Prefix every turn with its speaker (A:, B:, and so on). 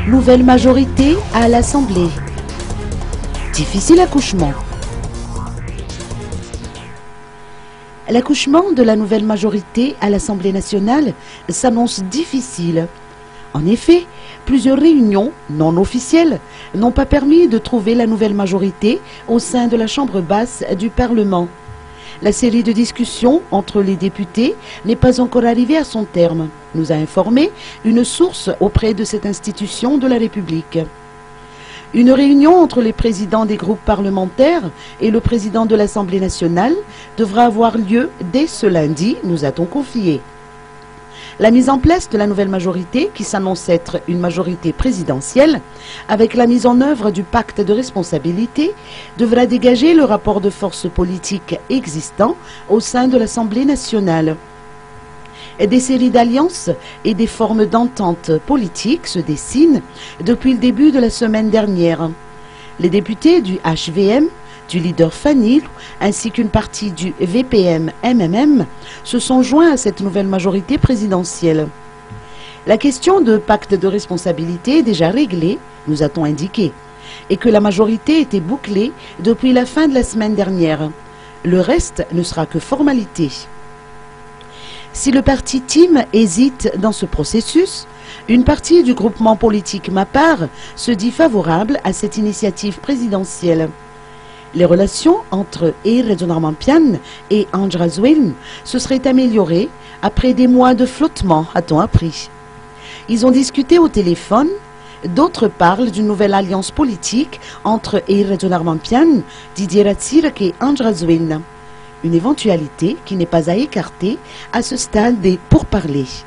A: Nouvelle majorité à l'Assemblée. Difficile accouchement. L'accouchement de la nouvelle majorité à l'Assemblée nationale s'annonce difficile. En effet, plusieurs réunions non officielles n'ont pas permis de trouver la nouvelle majorité au sein de la Chambre basse du Parlement. La série de discussions entre les députés n'est pas encore arrivée à son terme, nous a informé une source auprès de cette institution de la République. Une réunion entre les présidents des groupes parlementaires et le président de l'Assemblée nationale devra avoir lieu dès ce lundi, nous a-t-on confié. La mise en place de la nouvelle majorité, qui s'annonce être une majorité présidentielle, avec la mise en œuvre du pacte de responsabilité, devra dégager le rapport de force politique existant au sein de l'Assemblée nationale. Des séries d'alliances et des formes d'entente politique se dessinent depuis le début de la semaine dernière. Les députés du HVM, du leader Fanil, ainsi qu'une partie du VPM-MMM se sont joints à cette nouvelle majorité présidentielle. La question de pacte de responsabilité est déjà réglée, nous a-t-on indiqué, et que la majorité était bouclée depuis la fin de la semaine dernière. Le reste ne sera que formalité. Si le parti TIM hésite dans ce processus, une partie du groupement politique MAPAR se dit favorable à cette initiative présidentielle. Les relations entre Eir Zonarmampian et André Razouel se seraient améliorées après des mois de flottement, a-t-on appris. Ils ont discuté au téléphone. D'autres parlent d'une nouvelle alliance politique entre Eir Zonarmampian, Didier Ratsirk et André Razouel. Une éventualité qui n'est pas à écarter à ce stade des pourparlers.